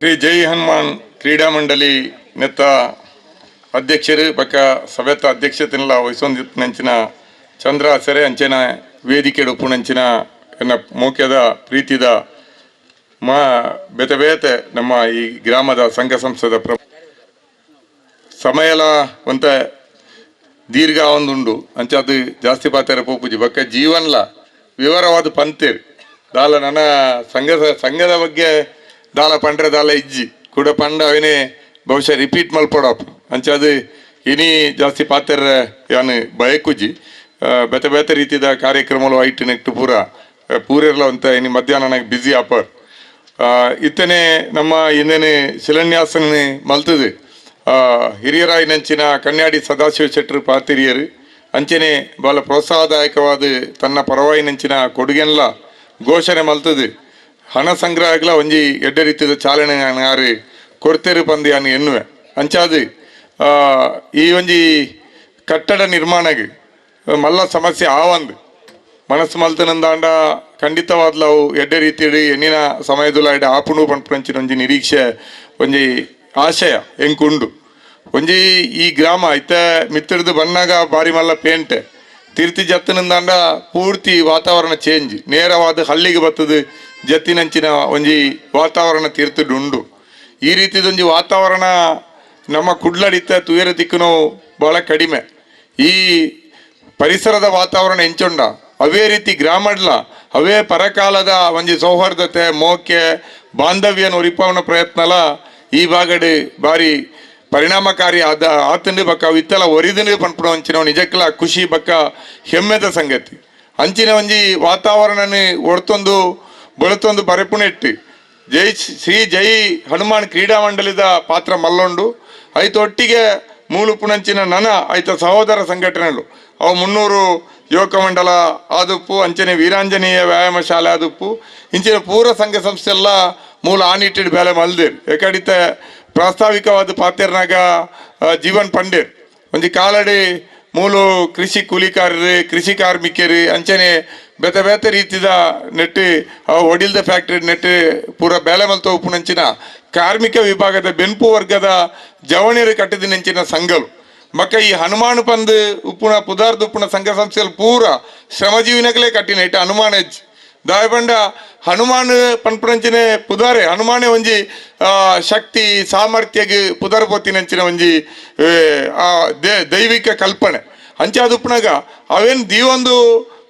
ಶ್ರೀ ಜೈ ಹನುಮಾನ್ ಕ್ರೀಡಾ ಮಂಡಳಿ ನೆತ್ತ ಅಧ್ಯಕ್ಷರು ಬಕ್ಕ ಸಭೆತ ಅಧ್ಯಕ್ಷತೆಲ್ಲ ವಹಿಸೊಂದಿತ್ತಿನಂಚಿನ ಚಂದ್ರ ಸೆರೆ ಅಂಚೆನ ವೇದಿಕೆ ಉಪ್ಪುನಂಚಿನ ಎನ್ನ ಮುಖ್ಯದ ಪ್ರೀತಿದ ಬೇತೆ ಬೇತೆ ನಮ್ಮ ಈ ಗ್ರಾಮದ ಸಂಘ ಸಂಸ್ಥೆದ ಸಮಯಲ ಒಂತ ದೀರ್ಘ ಒಂದುಂಡು ಅಂಚೆ ಅದು ಜಾಸ್ತಿ ಪಾತ್ರ ಪೋಪುಜಿ ಬಕ್ಕ ಜೀವನ್ಲ ವಿವರವಾದ ಪಂತೇರು ದಾಲ ನನ್ನ ಸಂಘದ ಬಗ್ಗೆ ದಾಲ ಪಂಡ್ರೆ ದಾಲ ಇಜ್ಜಿ ಕೂಡ ಪಂಡ ಅವನೇ ಬಹುಶಃ ರಿಪೀಟ್ ಮಲ್ಪಡಪ್ಪ ಅಂಚೆ ಅದು ಇನಿ ಜಾಸ್ತಿ ಪಾತ್ರ ಯಾನು ಬಯಕುಜಿ ಬೇತೆ ಬೇತೆ ರೀತಿಯ ಕಾರ್ಯಕ್ರಮಗಳು ಐಟು ನೆಕ್ಟು ಪೂರೆಲ್ಲ ಅಂತ ಇನಿ ಮಧ್ಯಾಹ್ನ ನನಗೆ ಬ್ಯುಸಿ ಆಪರ್ ಇತ್ತನೇ ನಮ್ಮ ಇನ್ನೇನು ಶಿಲಾನ್ಯಾಸನ ಮಲ್ತದು ಹಿರಿಯರಾಯಿನಂಚಿನ ಕನ್ಯಾಡಿ ಸದಾಶಿವ ಶೆಟ್ಟರು ಪಾತಿರಿಯರು ಅಂಚನೆ ಬಹಳ ಪ್ರೋತ್ಸಾಹದಾಯಕವಾದ ತನ್ನ ಪರವಾಯಿನಂಚಿನ ಕೊಡುಗೆಲ್ಲ ಘೋಷಣೆ ಮಲ್ತದು ಹಣ ಸಂಗ್ರಹಗಳ ಒಂಜಿ ಎಡ್ಡ ರೀತಿಯ ಚಾಲನೆ ಯಾರು ಕೊಡ್ತೇರು ಪಂದು ಯಾನು ಎನ್ನುವೆ ಅಂಚಾದು ಈ ಒಂಜಿ ಕಟ್ಟಡ ನಿರ್ಮಾಣಗೆ ಮಲ್ಲ ಸಮಸ್ಯೆ ಆವಂದು ಮನಸ್ಸು ಮಲ್ತನಂದಾಂಡ ಖಂಡಿತವಾದ್ಲ ಅವು ಎಡ್ಡ ರೀತಿಯಡಿ ಎನ್ನಿನ ಸಮಯದಲ್ಲಿ ಆಯ್ಡ ಆಪುಣು ಪಂಪಂಚಿನ ಒಂಜಿ ನಿರೀಕ್ಷೆ ಒಂಜಿ ಆಶಯ ಎಂಕುಂಡು ಒಂಜಿ ಈ ಗ್ರಾಮ ಐತ ಮಿತ್ತಡ್ದು ಬಣ್ಣಾಗ ಬಾರಿ ಮಲ್ಲ ಪೇಂಟ್ ತಿರ್ತಿ ಜತ್ತನಂದಾಂಡ ಪೂರ್ತಿ ವಾತಾವರಣ ಚೇಂಜ್ ನೇರವಾದ ಹಳ್ಳಿಗೆ ಬರ್ತದೆ ಜತ್ತಿನಂಚಿನ ಒಂಜಿ ವಾತಾವರಣ ತೀರ್ತುಂಡು ಈ ರೀತಿದೊಂಜಿ ವಾತಾವರಣ ನಮ್ಮ ಕುಡ್ಲಡಿತ ತುಯರ ದಿಕ್ಕುನೋ ಬಹಳ ಕಡಿಮೆ ಈ ಪರಿಸರದ ವಾತಾವರಣ ಎಂಚೊಂಡ ಅವೇ ರೀತಿ ಗ್ರಾಮಡ್ಲ ಅವೇ ಪರಕಾಲದ ಒಂಜಿ ಸೌಹಾರ್ದತೆ ಮೋಕೆ ಬಾಂಧವ್ಯನ ಉರಿಪವನ ಪ್ರಯತ್ನಲ ಈ ಬಾಗಡೆ ಬಾರಿ ಪರಿಣಾಮಕಾರಿ ಆತಂಡು ಬಕ್ಕ ಇತ್ತಲ ಒರಿದನು ಪನ್ಪುಣ ಅಂಚಿನ ನಿಜಕ್ಕಲ ಖುಷಿ ಬಕ್ಕ ಹೆಮ್ಮೆದ ಸಂಗತಿ ಅಂಚಿನ ಒಂಜಿ ವಾತಾವರಣನ ಒಡ್ತೊಂದು ಬೆಳತೊಂದು ಬರೆಪುಣೆಟ್ಟು ಶ್ರೀ ಜೈ ಹನುಮಾನ್ ಕ್ರೀಡಾ ಮಂಡಳಿದ ಪಾತ್ರ ಮಲ್ಲೊಂಡು ಐತ ಒಟ್ಟಿಗೆ ಮೂಲುಪುಣಂಚಿನ ನನ ಐತ ಸಹೋದರ ಸಂಘಟನೆಗಳು ಅವು 300 ಯುವಕ ಮಂಡಲ ಆದುಪ್ಪು ಅಂಚನೆ ವೀರಾಂಜನೇಯ ವ್ಯಾಯಾಮ ಶಾಲೆ ಆದುಪ್ಪು ಇಂಚಿನ ಪೂರ ಸಂಘ ಸಂಸ್ಥೆ ಎಲ್ಲ ಮೂಲ ಆನಿಟ್ಟಿಡ್ ಬೇಲೆ ಮಲ್ದೇರು ಏಕಡಿತ ಪ್ರಾಸ್ತಾವಿಕವಾದ ಪಾತೆರ್ನಾಗ ಜೀವನ್ ಪಂಡೇರ್ ಒಂಜಿ ಕಾಲಡಿ ಮೂಲು ಕೃಷಿ ಕೂಲಿಕಾರರು ಕೃಷಿ ಕಾರ್ಮಿಕರು ಅಂಚನೆ ಬೇತೆ ಬೇತೆ ರೀತಿದ ನೆಟ್ಟು ಒಡಿಲ್ದ ಫ್ಯಾಕ್ಟ್ರಿ ನೆಟ್ಟು ಪೂರ ಬೇಲೆ ಮಲ್ತ ಉಪ್ಪುನಂಚಿನ ಕಾರ್ಮಿಕ ವಿಭಾಗದ ಬೆನ್ಪು ವರ್ಗದ ಜವಣಿಯರು ಕಟ್ಟಿದ ನೆಂಚಿನ ಸಂಘಲು ಮಕ್ಕ ಈ ಹನುಮಾನ್ ಪಂದ್ ಉಪ್ಪುನ ಪುದಾರ್ದ ಉಪ್ಪುನ ಸಂಘ ಸಂಸ್ಥೆಯಲ್ಲಿ ಪೂರ ಶ್ರಮಜೀವಿನಗಳೇ ಕಟ್ಟಿನ ಇಟ್ಟು ಹನುಮಾನ್ ಹೆಜ್ಜಿ ದಾಯಬಂಡ ಹನುಮಾನ್ ಪನ್ಪುನಂಚಿನ ಪುದಾರೆ ಹನುಮಾನೆ ಒಂಜಿ ಶಕ್ತಿ ಸಾಮರ್ಥ್ಯಗೆ ಪುದರ್ ಪೋತಿನಂಚಿನ ಒಂಜಿ ದೈವಿಕ ಕಲ್ಪನೆ ಅಂಚೆ ಅದುಪ್ಪನಾಗ ಅವೇನು ದೀವೊಂದು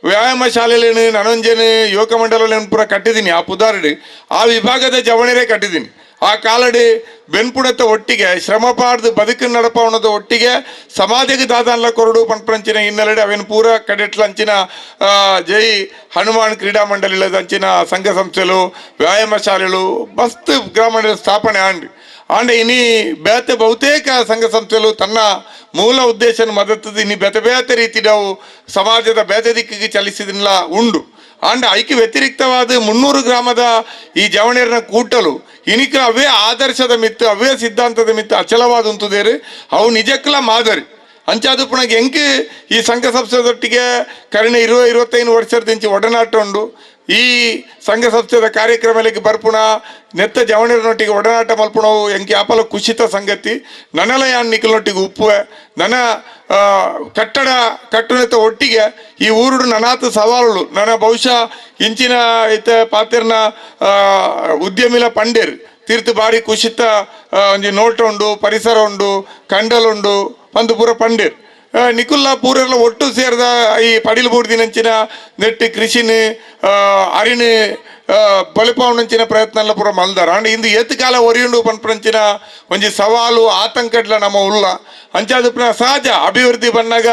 ವ್ಯಾಯಾಮ ಶಾಲೆಲೇನು ನನೊಂಜೇನು ಯುವಕ ಮಂಡಲ ಪೂರ ಕಟ್ಟಿದ್ದೀನಿ ಆ ಪುದಾರಡಿ ಆ ವಿಭಾಗದ ಜವಣಿರೇ ಕಟ್ಟಿದ್ದೀನಿ ಆ ಕಾಲಡಿ ಬೆನ್ಪುಡತ್ತ ಒಟ್ಟಿಗೆ ಶ್ರಮಪಾಡ್ದು ಬದುಕು ನಡಪವಣದ ಒಟ್ಟಿಗೆ ಸಮಾಜಕ್ಕೆ ದಾದಾನ್ಲ ಕೊರಡು ಪಂಪಂಚಿನ ಹಿನ್ನೆಲೆ ಅವೇನು ಪೂರ ಕಡೆಟ್ಲ ಅಂಚಿನ ಜೈ ಹನುಮಾನ್ ಕ್ರೀಡಾ ಮಂಡಳಿದ ಅಂಚಿನ ಸಂಘ ಸಂಸ್ಥೆಲು ವ್ಯಾಯಾಮ ಶಾಲೆಗಳು ಮಸ್ತ್ ಗ್ರಾಮ ಸ್ಥಾಪನೆ ಆಂಡ್ ಇನಿ ಬೇತೆ ಬಹುತೇಕ ಸಂಘ ಸಂಸ್ಥೆಲು ತನ್ನ ಮೂಲ ಉದ್ದೇಶ ಮದತ್ತದು ಇನಿ ಬೇತೆ ಬೇತೆ ರೀತಿಯವು ಸಮಾಜದ ಬೇತೆ ದಿಕ್ಕಿಗೆ ಚಲಿಸಿದಿಲ್ಲ ಉಂಡು ಆಂಡ ಐಕ್ಯ ವ್ಯತಿರಿಕ್ತವಾದ 300 ಗ್ರಾಮದ ಈ ಜವಣಿಯರನ್ನ ಕೂಟಲು ಇನಿಕ ಅವೇ ಆದರ್ಶದ ಮಿತ್ತು ಅವೇ ಸಿದ್ಧಾಂತದ ಮಿತ್ತು ಅಚಲವಾದ ಉಂತುದೇರು ಅವು ನಿಜಕ್ಕಲ ಮಾದರಿ ಅಂಚಾದು ಪುನಗೆ ಎಂಕ್ ಈ ಸಂಘ ಸಂಸ್ಥೆದೊಟ್ಟಿಗೆ ಕರೆಣೆ 20-25 ವರ್ಷದಿಂಚಿ ಒಡನಾಟ ಉಂಡು ಈ ಸಂಘ ಸಂಸ್ಥೆದ ಕಾರ್ಯಕ್ರಮಕ್ಕೆ ಬರ್ಪುಣ ನೆತ್ತ ಜವಣಿಯರನೊಟ್ಟಿಗೆ ಒಡನಾಟ ಮಲ್ಪುಣವು ಎಂಕಿ ಆಪಲ ಖುಷಿತ ಸಂಗತಿ ನನಲ ಯಾನ್ ನಿಖಲ್ನೊಟ್ಟಿಗೆ ಉಪ್ಪುವೆ ನನ್ನ ಕಟ್ಟಡ ಕಟ್ಟುನೆತ್ತ ಒಟ್ಟಿಗೆ ಈ ಊರುಡು ನನಾತು ಸವಾಲು ನನ್ನ ಬಹುಶಃ ಇಂಚಿನ ಐತೆ ಪಾತೆರ್ನ ಉದ್ಯಮಿಲ ಪಂಡೇರು ತೀರ್ತು ಬಾರಿ ಖುಷಿತ ಒಂಜಿ ನೋಟ ಉಂಡು ಪರಿಸರ ಉಂಡು ಕಂಡಲುಂಡು ಪಂದು ಪೂರ ಪಂಡೇರು ನಿಕುಲ್ಲ ಪೂರೆಲ್ಲ ಒಟ್ಟು ಸೇರಿದ ಈ ಪಡಿಲು ಬೂರ್ದಿನಂಚಿನ ನೆಟ್ಟು ಕೃಷಿನ ಅರಿಣ ಬಲಿಪವನಂಚಿನ ಪ್ರಯತ್ನ ಎಲ್ಲ ಪೂರ ಮಲ್ದಾರ ಅಂಡ್ ಇಂದು ಎತ್ತು ಕಾಲ ಒರಿಯುಂಡು ಪನ್ಪಂಚಿನ ಒಂಜಿ ಸವಾಲು ಆತಂಕಡ್ಲ ನಮ್ಮ ಉಲ್ಲ ಅಂಚಾದು ಸಹಜ ಅಭಿವೃದ್ಧಿ ಬಂದಾಗ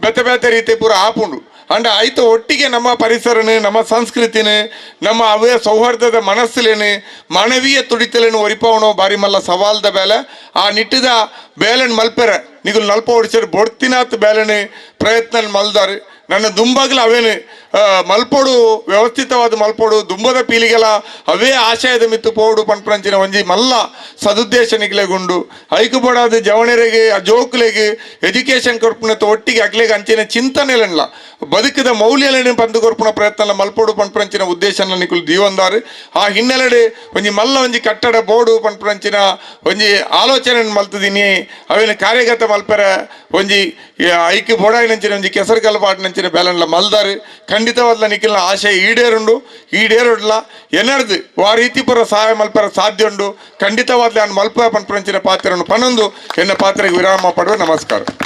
ಬೇತೆ ಬೇತೆ ರೀತಿ ಪೂರ ಆಪುಂಡು ಅಂಡ್ ಆಯ್ತು ಒಟ್ಟಿಗೆ ನಮ್ಮ ಪರಿಸರನು ನಮ್ಮ ಸಂಸ್ಕೃತಿನ ನಮ್ಮ ಅವೇ ಸೌಹಾರ್ದದ ಮನಸ್ಸಲೇನು ಮಾನವೀಯ ತುಡಿತಲೇನು ಒರಿಪವನು ಬಾರಿ ಮಲ್ಲ ಸವಾಲ್ದ ಬೇಲೆ ಆ ನಿಟ್ಟಿದ ಬೇಲೆನ್ ಮಲ್ಪೆರೆ ನಿಗುಲ್ ನಲ್ಪ ಹೊಡಿಸ್ಯಾರ ಬೊಡ್ತಿನಾತ್ ಬೇಲೆನು ಪ್ರಯತ್ನ ಮಲ್ದಾರು ನನ್ನ ದುಂಬಾಗ್ಲ ಅವೇನು ಮಲ್ಪೋಡು ವ್ಯವಸ್ಥಿತವಾದ ಮಲ್ಪೋಡು ದುಂಬದ ಪೀಳಿಗೆಲ ಅವೇ ಆಶಯದ ಮಿತ್ತು ಪೋಡು ಪಂಪಂಚಿನ ಒಂಜಿ ಮಲ್ಲ ಸದುದ್ದೇಶ ನಿಗ್ಲೆಗುಂಡು ಐಕು ಬೋಡಾದ ಜವಣರಿಗೆ ಆ ಜೋಕುಲೆಗೆ ಎಜುಕೇಶನ್ ಕೊರ್ಪುನತ ಒಟ್ಟಿಗೆ ಅಗ್ಲೆಗೆ ಅಂಚಿನ ಚಿಂತನೆಲ್ಲ ಬದುಕಿದ ಮೌಲ್ಯಗಳನ್ನು ಪಂದು ಕೊರ್ಪುನ ಪ್ರಯತ್ನ ಮಲ್ಪೋಡು ಪಂಪಂಚಿನ ಉದ್ದೇಶನ ನಿಕುಲು ದೀವಂದಾರು ಆ ಹಿನ್ನೆಲೆಡೆ ಒಂಜಿ ಮಲ್ಲ ಒಂಜಿ ಕಟ್ಟಡ ಬೋಡು ಪಂಪಂಚಿನ ಒಂಜಿ ಆಲೋಚನೆ ಮಲ್ತದಿನಿ ಅವಿನ ಕಾರ್ಯಗತ ಮಲ್ಪರ ಒಂಜಿ ಐಕ್ಯ ಬೋಡಾಯಿನಂಚಿನ ಒಂಜಿ ಕೆಸರು ಕಲ್ಪಾಟಿನಂಚಿನ ಬೆಲನ್ಲ ಮಲ್ದಾರು ಖಂಡಿತವಾದ ನಿಖಿಲ್ನ ಆಶಯ ಈಡೇರುಡ್ಲ ಎನರ್ದು ಆ ರೀತಿ ಪುರ ಸಹಾಯ ಮಲ್ಪರ ಸಾಧ್ಯ ಉಂಡು ಖಂಡಿತವಾದ ನಾನು ಮಲ್ಪ ಪಂಪಂಚಿನ ಪಾತ್ರವನ್ನು ಪನೊಂದು ಎನ್ನ ಪಾತ್ರೆಗೆ ವಿರಾಮ ಪಡುವ ನಮಸ್ಕಾರ.